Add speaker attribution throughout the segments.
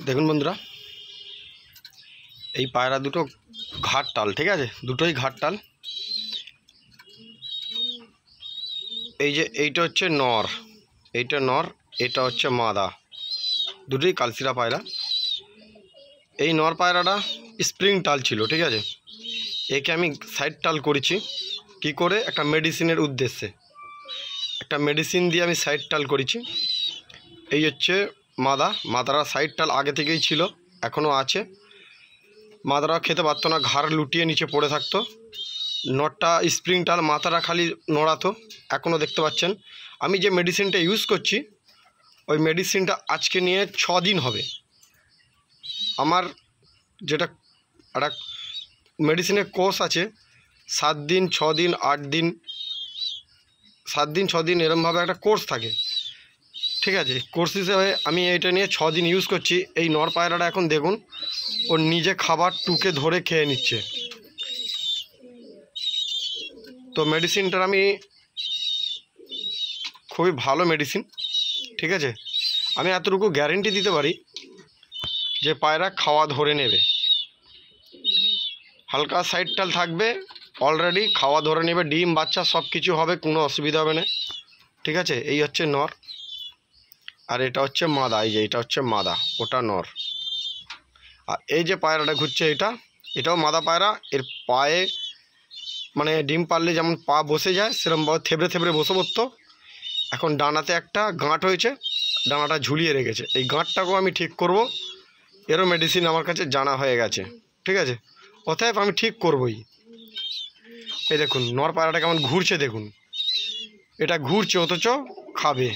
Speaker 1: দেখুন বন্ধুরা, এই পায়রা দুটো ঘাটতাল, ঠিক আছে, দুটোই ঘাটতাল। এই যে এইটা হচ্ছে নর, এইটা নর, এটা হচ্ছে মাদা, দুটোই কালশিরা পায়রা। এই নর পায়রাটা স্প্রিং টাল ছিল, ঠিক আছে। একে আমি সাইড টাল করেছি কি করে, একটা মেডিসিনের উদ্দেশ্যে, একটা মেডিসিন দিয়ে আমি সাইড টাল করেছি। এই হচ্ছে মাদারা সাইড টাল আগে থেকেই ছিল, এখনও আছে। মাদারা খেতে পারতো না, ঘাড় লুটিয়ে নিচে পড়ে থাকতো। নটটা স্প্রিং টাল, মাথাটা খালি নড়াতো, এখনও দেখতে পাচ্ছেন। আমি যে মেডিসিনটা ইউজ করছি, ওই মেডিসিনটা আজকে নিয়ে 6 দিন হবে। আমার যেটা একটা মেডিসিনের কোর্স আছে, 7 দিন, 6 দিন, 8 দিন, 7 দিন 6 দিন এরমভাবে একটা কোর্স থাকে, ঠিক আছে। কোর্স হিসেবে আমি এটা নিয়ে 6 দিন ইউজ করছি। এই নর পায়রাটা এখন দেখুন, ওর নিজে খাবার টুকে ধরে খেয়ে নিচ্ছে। তো মেডিসিনটার আমি খুবই ভালো মেডিসিন, ঠিক আছে। আমি এতটুকু গ্যারেন্টি দিতে পারি যে পায়রা খাওয়া ধরে নেবে, হালকা সাইড টাল থাকবে, অলরেডি খাওয়া ধরে নেবে, ডিম বাচ্চা সব কিছু হবে, কোনো অসুবিধা হবে না, ঠিক আছে। এই হচ্ছে নর, আর এটা হচ্ছে মাদা। এই যে এটা হচ্ছে মাদা, ওটা নর। আর এই যে পায়রাটা ঘুরছে, এটাও মাদা পায়রা। এর পায়ে মানে ডিম পারলে যেমন পা বসে যায়, সেরকমভাবে থেবড়ে থেবড়ে বসে পড়তো। এখন ডানাতে একটা গাঁট হয়েছে, ডানাটা ঝুলিয়ে রেখেছে। এই গাঁটটাকেও আমি ঠিক করব, এরও মেডিসিন আমার কাছে জানা হয়ে গেছে, ঠিক আছে। অতএব আমি ঠিক করবই। এই দেখুন নর পায়রাটা কেমন ঘুরছে, দেখুন এটা ঘুরছে অথচ খাবে।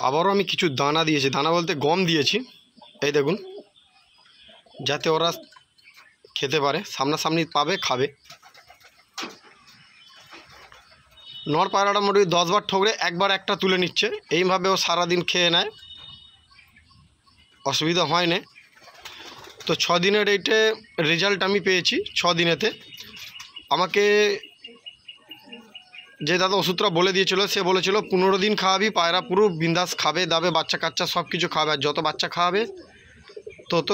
Speaker 1: আবারও আমি কিছু দানা দিয়েছি, দানা বলতে গম দিয়েছি, এই দেখুন, যাতে ওরা খেতে পারে, সামনাসামনি পাবে, খাবে। নর পায়রাটা মোটামুটি 10 বার ঠোকরে একবার একটা তুলে নিচ্ছে, এইভাবে ও সারাদিন খেয়ে নেয়, অসুবিধা হয় না। তো 6 দিনের এইটে রেজাল্ট আমি পেয়েছি। 6 দিনেতে আমাকে যে দাদা ওষুধটা বলে দিয়েছিল, সে বলেছিল 15 দিন খাওয়াবি, পায়রা পুরো বিন্দাস খাবে দাবে, বাচ্চা কাচ্চা সব কিছু খাবে। আর যত বাচ্চা খাওয়াবে তত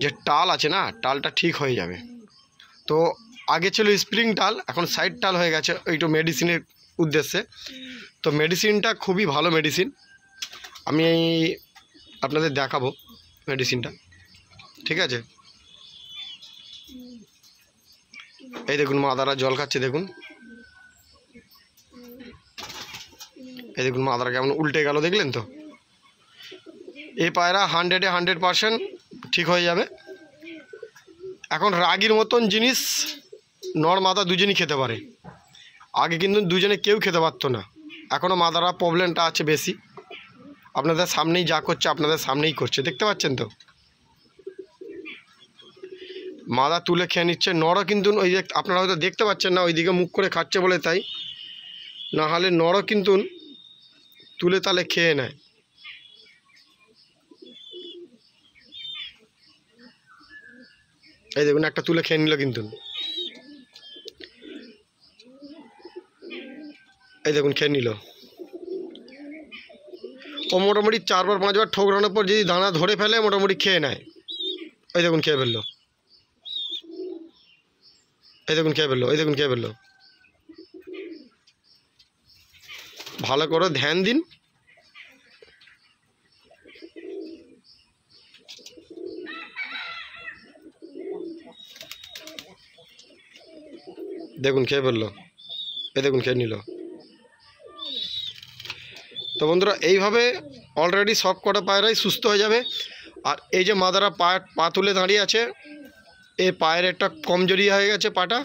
Speaker 1: যে টাল আছে না, টালটা ঠিক হয়ে যাবে। তো আগে ছিল স্প্রিং টাল, এখন সাইড টাল হয়ে গেছে, এইটু মেডিসিনের উদ্দেশ্যে। তো মেডিসিনটা খুবই ভালো মেডিসিন, আমি আপনাদের দেখাবো মেডিসিনটা, ঠিক আছে। এই দেখুন মাদারা জল খাচ্ছে, দেখুন, এই দেখুন মাদারা কেমন উল্টে গেল, দেখলেন তো। এই পায়রা 100-এ 100% ঠিক হয়ে যাবে। এখন রাগির মতন জিনিস নর মাদা দুজনই খেতে পারে, আগে কিন্তু দুজনে কেউ খেতে পারতো না। এখনও মাদারা প্রবলেমটা আছে বেশি। আপনাদের সামনেই যা করছে, আপনাদের সামনেই করছে, দেখতে পাচ্ছেন তো। মাদা তুলে খেয়ে নিচ্ছে, নরও কিন্তু ওই যে আপনারা হয়তো দেখতে পাচ্ছেন না, ওইদিকে মুখ করে খাচ্ছে বলে তাই, না হলে নরও কিন্তু তুলে তালে খেয়ে নেয়। এই দেখুন একটা তুলে খেয়ে নিল কিন্তু, এই দেখুন খেয়ে নিল। ও মোটামুটি 4 বার 5 বার ঠোকরানোর পর যদি দানা ধরে ফেলে, মোটামুটি খেয়ে নেয়। এই দেখুন খেয়ে ফেললো, এই দেখুন খেয়ে ফেললো, এই দেখুন খেয়ে ফেললো। ভালো করে ধ্যান দিন। দেখুন খেয়ে ফেললো, এই দেখুন খেয়ে নিল। তো বন্ধুরা, এইভাবে অলরেডি সব কটা পায়রাই সুস্থ হয়ে যাবে। আর এই যে মাদারা পা তুলে দাঁড়িয়ে আছে, এই পায়ের একটা কমজোরি হয়ে গেছে পাটা,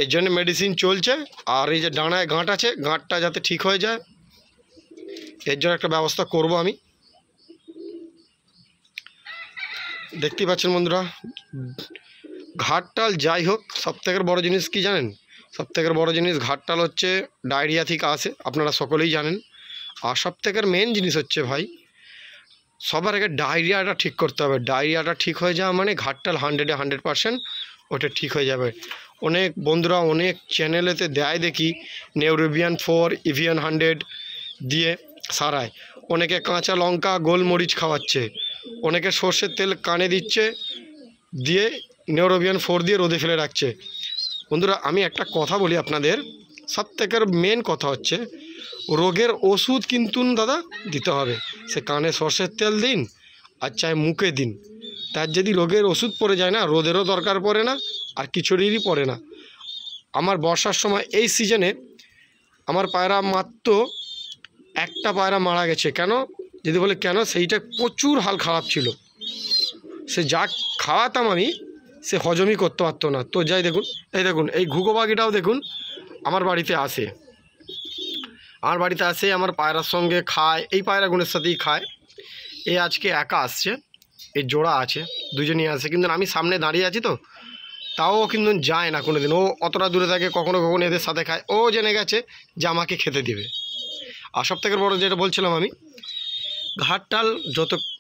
Speaker 1: এর জন্য মেডিসিন চলছে। আর এই যে ডানায় গাঁট আছে, গাঁটটা যাতে ঠিক হয়ে যায়, এর জন্য একটা ব্যবস্থা করব আমি। দেখতেই পাচ্ছেন বন্ধুরা, ঘাটটাল যাই হোক, সবথেকে বড় জিনিস কি জানেন? সবথেকে বড় জিনিস ঘাটটাল হচ্ছে ডায়রিয়া থেকে আসে, আপনারা সকলেই জানেন। আর সবথেকে মেন জিনিস হচ্ছে ভাই, সবার আগে ডায়রিয়াটা ঠিক করতে হবে। ডায়রিয়াটা ঠিক হয়ে যাওয়া মানে ঘাটটাল 100% ওটা ঠিক হয়ে যাবে। অনেক বন্ধুরা অনেক চ্যানেলেতে দেয় দেখি নিউরোবিয়ান 4 ইভিয়ান 100 দিয়ে সারায়। অনেকে কাঁচা লঙ্কা গোলমরিচ খাওয়াচ্ছে, অনেকে সর্ষের তেল কানে দিচ্ছে, দিয়ে নিউরোবিয়ান 4 দিয়ে রোদে ফেলে রাখছে। বন্ধুরা আমি একটা কথা বলি আপনাদের, সবথেকে মেন কথা হচ্ছে রোগের ওষুধ কিন্তু দাদা দিতে হবে। সে কানে সর্ষের তেল দিন আর চাই মুখে দিন, তার যদি রোগের ওষুধ পড়ে যায় না, রোদেরও দরকার পড়ে না আর কিছুরই পড়ে না। আমার বর্ষার সময় এই সিজনে আমার পায়রা মাত্র একটা পায়রা মারা গেছে। কেন যদি বলে কেন, সেইটা প্রচুর হাল খারাপ ছিল। সে যা খাওয়াতাম আমি সে হজমই করতে পারতো না। তো যাই দেখুন, এই ঘুঘো পাখিটাও দেখুন আমার বাড়িতে আসে, আমার পায়রার সঙ্গে খায়, এই পায়রাগুলোর সাথেই খায়। এ আজকে একা আসছে, এই জোড়া আছে, দুজনেই আসে, কিন্তু আমি সামনে দাঁড়িয়ে আছি তো তাও কিন্তু যায় না কোনো দিন। ও অতটা দূরে থাকে, কখনো কখনো এদের সাথে খায়। ও জেনে গেছে যে আমাকে খেতে দেবে। আর সবথেকে বড় যেটা বলছিলাম আমি, ঘাট টাল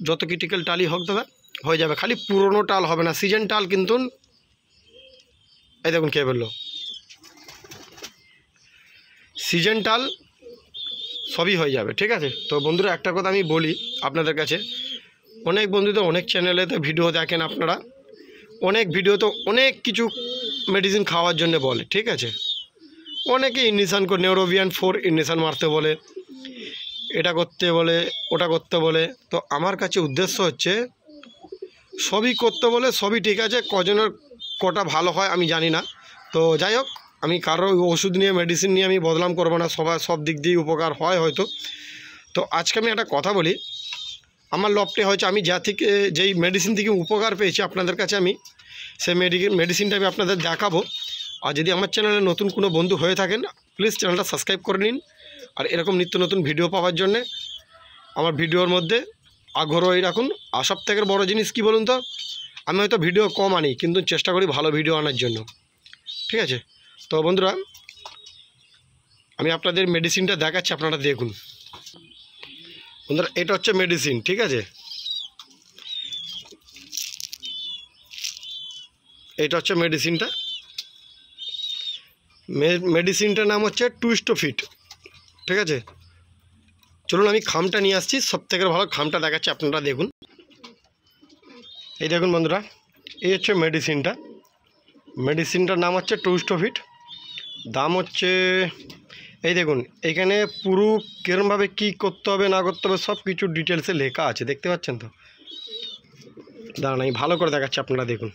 Speaker 1: যত ক্রিটিক্যাল টালই হোক দাদা হয়ে যাবে, খালি পুরনো টাল হবে না, সিজন টাল কিন্তু। এই দেখুন কে বললো, সিজন টাল সবই হয়ে যাবে, ঠিক আছে। তো বন্ধুরা একটা কথা আমি বলি আপনাদের কাছে, অনেক বন্ধু তো অনেক চ্যানেলেতে ভিডিও দেখেন আপনারা, অনেক ভিডিও তো অনেক কিছু মেডিসিন খাওয়ার জন্য বলে, ঠিক আছে। অনেকে ইঞ্জেকশন করে নিউরোবিয়ান 4 ইঞ্জেকশন মারতে বলে, এটা করতে বলে, ওটা করতে বলে। তো আমার কাছে উদ্দেশ্য হচ্ছে সবই করতে বলে, সবই ঠিক আছে, কজনের কটা ভালো হয় আমি জানি না। তো যাই হোক, আমি কারো ওষুধ নিয়ে মেডিসিন নিয়ে আমি বদনাম করবো না, সবার সব দিক দিয়ে উপকার হয় হয়তো। তো আজকে আমি একটা কথা বলি, আমার লপটে হয়েছে, আমি যা থেকে যেই মেডিসিন থেকে উপকার পেয়েছি আপনাদের কাছে আমি সেই মেডিসিনটা আমি আপনাদের দেখাবো। আর যদি আমার চ্যানেলে নতুন কোনো বন্ধু হয়ে থাকেন প্লিজ চ্যানেলটা সাবস্ক্রাইব করে নিন। আর এরকম নিত্য নতুন ভিডিও পাওয়ার জন্যে আমার ভিডিওর মধ্যে আগ্রহী রাখুন। আর সবথেকে বড় জিনিস কি বলুন তো, আমি হয়তো ভিডিও কম আনি কিন্তু চেষ্টা করি ভালো ভিডিও আনার জন্য, ঠিক আছে। তো বন্ধুরা আমি আপনাদের মেডিসিনটা দেখাচ্ছি, আপনারা দেখুন। বন্ধুরা এটা হচ্ছে মেডিসিন, ঠিক আছে। এটা হচ্ছে মেডিসিনটা, মেডিসিনটার নাম হচ্ছে টুইস্টোফিট, ঠিক আছে। চলুন আমি খামটা নিয়ে আসছি, সবথেকে ভালো খামটা দেখাচ্ছি, আপনারা দেখুন। এই দেখুন বন্ধুরা, এই হচ্ছে মেডিসিনটার নাম হচ্ছে টুইস্টোফিট। দাম হচ্ছে, এই দেখুন এখানে পুরো কিরমভাবে কী করতে হবে না করতে হবে সব কিছু ডিটেলসে লেখা আছে, দেখতে পাচ্ছেন তো। দাঁড়ান আমি ভালো করে দেখাচ্ছি, আপনারা দেখুন।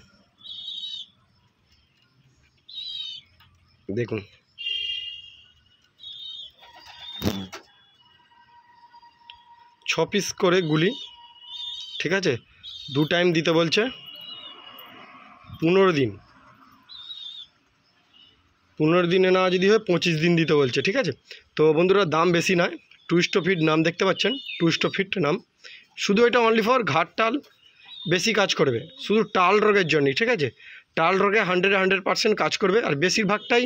Speaker 1: দেখুন 6 পিস করে গুলি, ঠিক আছে। 2 টাইম দিতে বলছে, 15 দিন, 15 দিনে না যদি হয় 25 দিন দিতে বলছে, ঠিক আছে। তো বন্ধুরা দাম বেশি নয়, টুইস্টোফিট নাম দেখতে পাচ্ছেন, টুইস্টোফিট নাম। শুধু এটা অনলি ফর ঘাট টাল বেশি কাজ করবে, শুধু টাল রোগের জন্যই, ঠিক আছে। টাল রোগে 100% কাজ করবে, আর বেশিরভাগটাই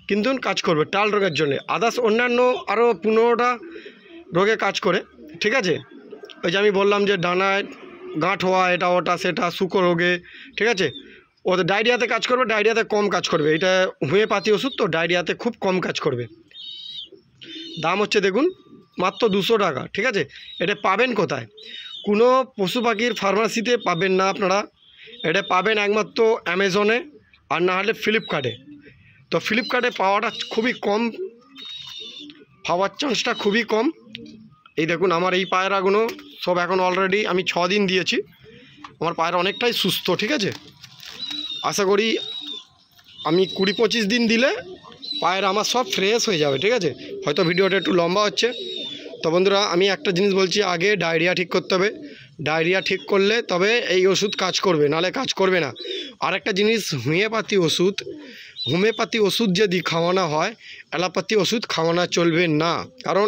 Speaker 1: কিন্তু কাজ করবে টাল রোগের জন্য। আদার্স অন্যান্য আরও 15টা রোগে কাজ করে, ঠিক আছে। ওই যে আমি বললাম যে ডানায় গাঁঠ হওয়া, এটা ওটা সেটা, শুকো রোগে, ঠিক আছে। ওদের ডায়রিয়াতে কাজ করবে, ডায়রিয়াতে কম কাজ করবে। এটা হোমিওপ্যাথি ওষুধ তো ডায়রিয়াতে খুব কম কাজ করবে। দাম হচ্ছে দেখুন মাত্র 200 টাকা, ঠিক আছে। এটা পাবেন কোথায়? কোনো পশু পাখির ফার্মাসিতে পাবেন না আপনারা, এটা পাবেন একমাত্র অ্যামাজনে আর না হলে ফ্লিপকার্টে। তো ফ্লিপকার্টে পাওয়াটা খুবই কম, পাওয়ার চান্সটা খুবই কম। এই দেখুন আমার এই পায়রাগুলো সব এখন অলরেডি আমি 6 দিন দিয়েছি, আমার পায়রা অনেকটাই সুস্থ, ঠিক আছে। আশা করি আমি 20-25 দিন দিলে পায়রা আমার সব ফ্রেশ হয়ে যাবে, ঠিক আছে। হয়তো ভিডিওটা একটু লম্বা হচ্ছে। তো বন্ধুরা আমি একটা জিনিস বলছি, আগে ডায়রিয়া ঠিক করতে হবে, ডায়রিয়া ঠিক করলে তবে এই ওষুধ কাজ করবে, নাহলে কাজ করবে না। আর একটা জিনিস, হোমিওপ্যাথি ওষুধ যদি খাওয়ানো হয়, অ্যালোপ্যাথি ওষুধ খাওয়ানো চলবে না। কারণ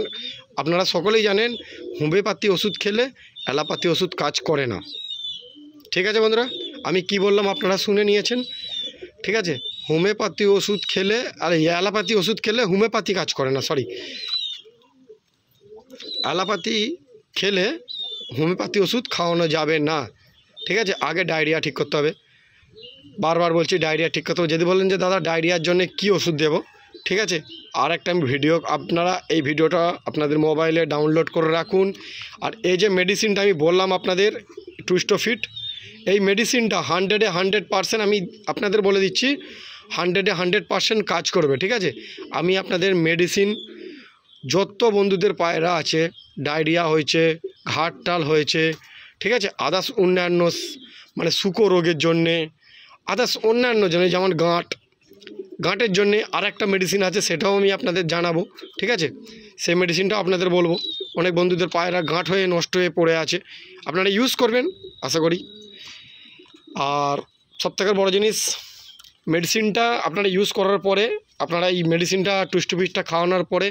Speaker 1: আপনারা সকলেই জানেন হোমিওপ্যাথি ওষুধ খেলে অ্যালোপ্যাথি ওষুধ কাজ করে না, ঠিক আছে। বন্ধুরা আমি কি বললাম আপনারা শুনে নিয়েছেন, ঠিক আছে। হোমিওপ্যাথি ওষুধ খেলে আর অ্যালোপ্যাথি ওষুধ খেলে হোমিওপ্যাথি কাজ করে না, সরি, অ্যালোপ্যাথি খেলে হোমিওপ্যাথি ওষুধ খাওয়ানো যাবে না, ঠিক আছে। আগে ডায়রিয়া ঠিক করতে হবে, বারবার বলছি ডায়রিয়া ঠিক করতে হবে। যদি বলেন যে দাদা ডায়রিয়ার জন্য কি ওষুধ দেবো, ঠিক আছে, আর একটা আমি ভিডিও, আপনারা এই ভিডিওটা আপনাদের মোবাইলে ডাউনলোড করে রাখুন। আর এই যে মেডিসিনটা আমি বললাম আপনাদের টুইস্টোফিট, এই মেডিসিনটা 100% আমি আপনাদের বলে দিচ্ছি 100% কাজ করবে, ঠিক আছে। আমি আপনাদের মেডিসিন যত বন্ধুদের পায়রা আছে ডায়রিয়া হয়েছে, ঘাট টাল হয়েছে, ঠিক আছে, আদার্স অন্যান্য মানে শুকো রোগের জন্যে, আদার্স অন্যান্য জন্য যেমন গাঁটের জন্যে আর একটা মেডিসিন আছে, সেটাও আমি আপনাদের জানাবো, ঠিক আছে। সেই মেডিসিনটাও আপনাদের বলবো। অনেক বন্ধুদের পায়রা গাঁট হয়ে নষ্ট হয়ে পড়ে আছে, আপনারা ইউজ করবেন আশা করি। আর সবথেকে বড় জিনিস, মেডিসিনটা আপনারা ইউজ করার পরে, আপনারা এই মেডিসিনটা টুইস্টোফিটটা খাওয়ানোর পরে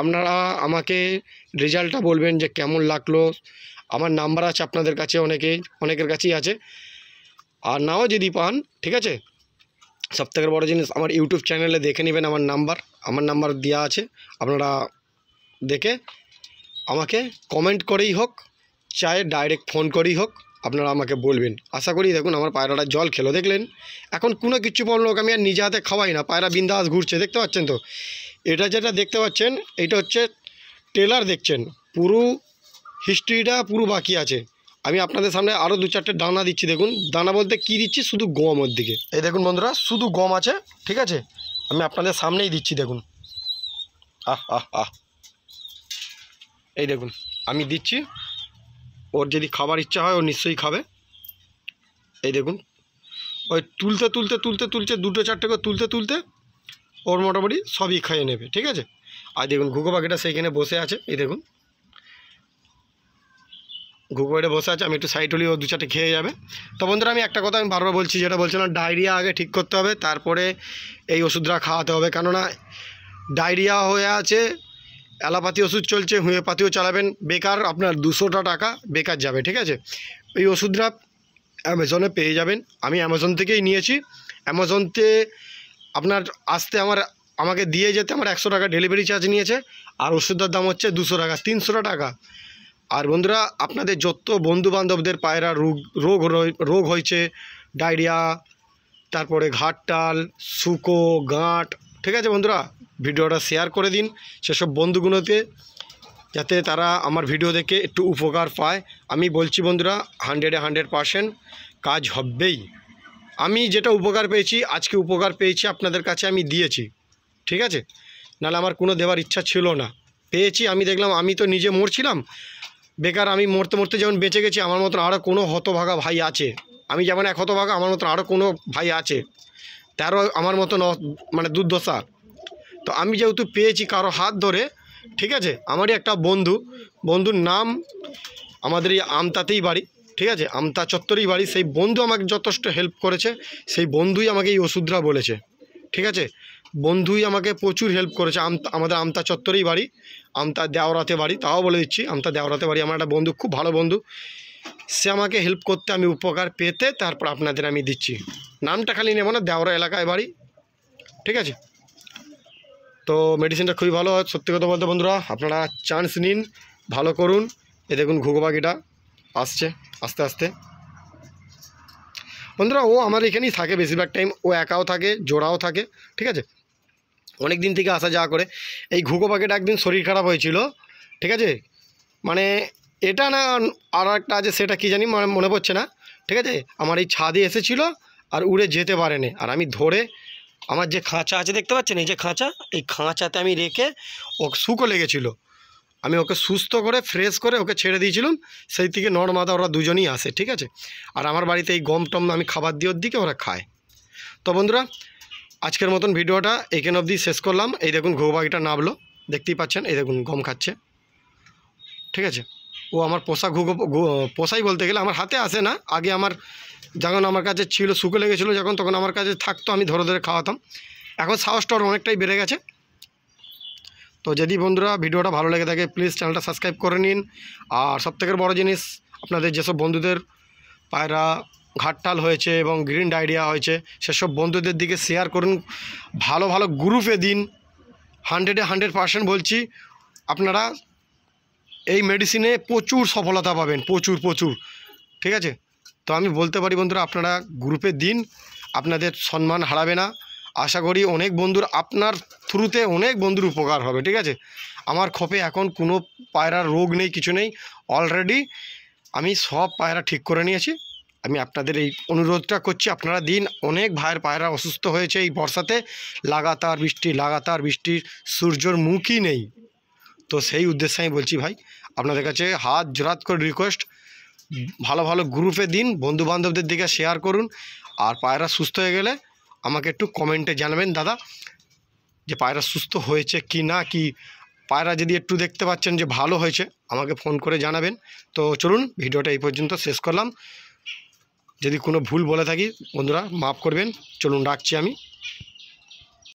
Speaker 1: আপনারা আমাকে রেজাল্টটা বলবেন যে কেমন লাগলো। আমার নাম্বার আছে আপনাদের কাছে, অনেকের কাছেই আছে, আর নাও যদি পান, ঠিক আছে। সবথেকে বড় জিনিস, আমার ইউটিউব চ্যানেলে দেখে নেবেন আমার নাম্বার দেওয়া আছে, আপনারা দেখে আমাকে কমেন্ট করেই হোক চাहे ডাইরেক্ট ফোন করেই হোক আপনারা আমাকে বলবেন। আশা করি দেখুন আমার পায়রাটা জল খেলো, দেখলেন এখন কোনো কিছু বললো, আমি আর নিজে হাতে খাওয়াই না, পায়রা বিন্দাস ঘুরছে, দেখতে পাচ্ছেন তো। এটা যেটা দেখতে পাচ্ছেন এটা হচ্ছে ট্রেলার, দেখছেন পুরো হিস্ট্রিটা পুরো বাকি আছে। আমি আপনাদের সামনে আরও 2-4টে দানা দিচ্ছি, দেখুন দানা বলতে কি দিচ্ছি, শুধু গম ওর দিকে, এই দেখুন বন্ধুরা শুধু গম আছে, ঠিক আছে। আমি আপনাদের সামনেই দিচ্ছি, দেখুন এই দেখুন আমি দিচ্ছি। ওর যদি খাবার ইচ্ছা হয় ও নিশ্চয়ই খাবে। এই দেখুন ওই তুলতে 2-4টে করে তুলতে ওর মোটামুটি সবই খাইয়ে নেবে, ঠিক আছে। আর দেখুন ঘুঘু পাখিটা সেইখানে বসে আছে, এই দেখুন ঘুঘু পাখিটা বসে আছে, আমি একটু সাইড হলেই ও 2-4টে খেয়ে যাবে। তো বন্ধুরা আমি একটা কথা আমি বারবার বলছি, যেটা বলছিলাম ডায়রিয়া আগে ঠিক করতে হবে, তারপরে এই ওষুধটা খাওয়াতে হবে। কেননা ডায়রিয়া হয়ে আছে, অ্যালোপ্যাথি ওষুধ চলছে, হোমিওপ্যাথিও চালাবেন, বেকার আপনার 200টা টাকা বেকার যাবে, ঠিক আছে। এই ওষুধটা অ্যামাজনে পেয়ে যাবেন, আমি অ্যামাজন থেকেই নিয়েছি। অ্যামাজনতে আপনার আসতে আমাকে দিয়ে যেতে আমার 100 টাকা ডেলিভারি চার্জ নিয়েছে, আর ওষুধের দাম হচ্ছে 200 টাকা, 300 টাকা। আর বন্ধুরা আপনাদের যত বন্ধুবান্ধবদের পায়রা রোগ হয়েছে, ডায়রিয়া, তারপরে ঘাটটাল, শুকো, গাঁট, ঠিক আছে বন্ধুরা, ভিডিওটা শেয়ার করে দিন সেসব বন্ধুগুলোতে, যাতে তারা আমার ভিডিও দেখে একটু উপকার পায়। আমি বলছি বন্ধুরা 100% কাজ হবেই। আমি যেটা উপকার পেয়েছি, আজকে উপকার পেয়েছি আপনাদের কাছে আমি দিয়েছি, ঠিক আছে। নাহলে আমার কোনো দেওয়ার ইচ্ছা ছিল না, পেয়েছি। আমি দেখলাম আমি তো নিজে মরছিলাম বেকার, আমি মরতে যেমন বেঁচে গেছি, আমার মতন আরও কোনো হতভাগা ভাই আছে। আমি যেমন এক হতভাগা, আমার মতন আরও কোনো ভাই আছে, তারও আমার মতন মানে দুর্দশা। তো আমি যেহেতু পেয়েছি কারো হাত ধরে, ঠিক আছে, আমারই একটা বন্ধুর নাম আমাদের এই আমতাতেই বাড়ি, ঠিক আছে, আমতা চত্বরেই বাড়ি। সেই বন্ধু আমাকে যথেষ্ট হেল্প করেছে, সেই বন্ধুই আমাকে এই ওষুধটা বলেছে, ঠিক আছে। বন্ধুই আমাকে প্রচুর হেল্প করেছে। আমাদের আমতা চত্বরেই বাড়ি, আমতা দেওরাতে বাড়ি, তাও বলে দিচ্ছি আমতা দেওরাতে বাড়ি। আমার একটা বন্ধু, খুব ভালো বন্ধু, সে আমাকে হেল্প করতে, আমি উপকার পেতে তারপর আপনাদের আমি দিচ্ছি। নামটা খালি নেব না, দেওরা এলাকায় বাড়ি, ঠিক আছে। তো মেডিসিনটা খুবই ভালো হয়, সত্যি কথা বলতে বন্ধুরা আপনারা চান্স নিন, ভালো করুন। এ দেখুন ঘুঘু পাখিটা আসছে আস্তে আস্তে। বন্ধুরা ও আমার এখানেই থাকে বেশিরভাগ টাইম, ও একাও থাকে, জোড়াও থাকে, ঠিক আছে, অনেক দিন থেকে আসা যাওয়া করে। এই ঘুঘু পাখিটা একদিন শরীর খারাপ হয়েছিল, ঠিক আছে, মানে এটা না আর একটা আছে, সেটা কি জানি মনে পড়ছে না, ঠিক আছে। আমার এই ছাদে এসেছিলো আর উড়ে যেতে পারেনি, আর আমি ধরে আমার যে খাঁচা আছে দেখতে পাচ্ছেন, এই যে খাঁচা, এই খাঁচাতে আমি রেখে, ও শুকো লেগেছিলো, আমি ওকে সুস্থ করে ফ্রেশ করে ওকে ছেড়ে দিয়েছিলাম। সেই থেকে নর্মাদা ওরা দুজনই আসে, ঠিক আছে। আর আমার বাড়িতে এই গম টম আমি খাবার দিয়ে ওর দিকে ওরা খায়। তো বন্ধুরা আজকের মতন ভিডিওটা এইখানে অবধি শেষ করলাম। এই দেখুন ঘুঘু পাখিটা নামলো, দেখতেই পাচ্ছেন, এই দেখুন গম খাচ্ছে, ঠিক আছে। ও আমার পোষাই বলতে গেলে আমার হাতে আসে না, আগে যখন আমার কাছে ছিল, শুকো লেগেছিলো যখন, তখন আমার কাছে থাকতো, আমি ধরে খাওয়াতাম। এখন সাহসটা অনেকটাই বেড়ে গেছে। তো যদি বন্ধুরা ভিডিওটা ভালো লেগে থাকে প্লিজ চ্যানেলটা সাবস্ক্রাইব করে নিন। আর সবথেকে বড় জিনিস, আপনাদের যেসব বন্ধুদের পায়রা ঘাটটাল হয়েছে এবং গ্রিন ডায়রিয়া হয়েছে, সেসব বন্ধুদের দিকে শেয়ার করুন, ভালো গ্রুপে দিন। 100% বলছি, আপনারা এই মেডিসিনে প্রচুর সফলতা পাবেন, প্রচুর প্রচুর। ঠিক আছে, তো আমি বলতে পারি বন্ধুরা আপনারা গ্রুপে দিন, আপনাদের সম্মান হারাবে না। আশা করি অনেক বন্ধুর আপনার থ্রুতে অনেক বন্ধুর উপকার হবে। ঠিক আছে, আমার খোপে এখন কোনো পায়রার রোগ নেই, কিছু নেই। অলরেডি আমি সব পায়রা ঠিক করে নিয়েছি। আমি আপনাদের এই অনুরোধটা করছি, আপনারা দিন। অনেক ভাইয়ের পায়রা অসুস্থ হয়েছে এই বর্ষাতে, লাগাতার বৃষ্টির সূর্যর মুখই নেই। তো সেই উদ্দেশ্যে আমি বলছি ভাই, আপনাদের কাছে হাত জোড়াত করে রিকোয়েস্ট, ভালো ভালো গ্রুপে দিন, বন্ধুবান্ধবদের দিকে শেয়ার করুন। আর পায়রা সুস্থ হয়ে গেলে আমাকে একটু কমেন্টে জানাবেন দাদা, যে পায়রা সুস্থ হয়েছে কি না, কি পায়রা যদি একটু দেখতে পাচ্ছেন যে ভালো হয়েছে, আমাকে ফোন করে জানাবেন। তো চলুন, ভিডিওটা এই পর্যন্ত শেষ করলাম। যদি কোনো ভুল বলে থাকি বন্ধুরা মাফ করবেন। চলুন, রাখছি আমি।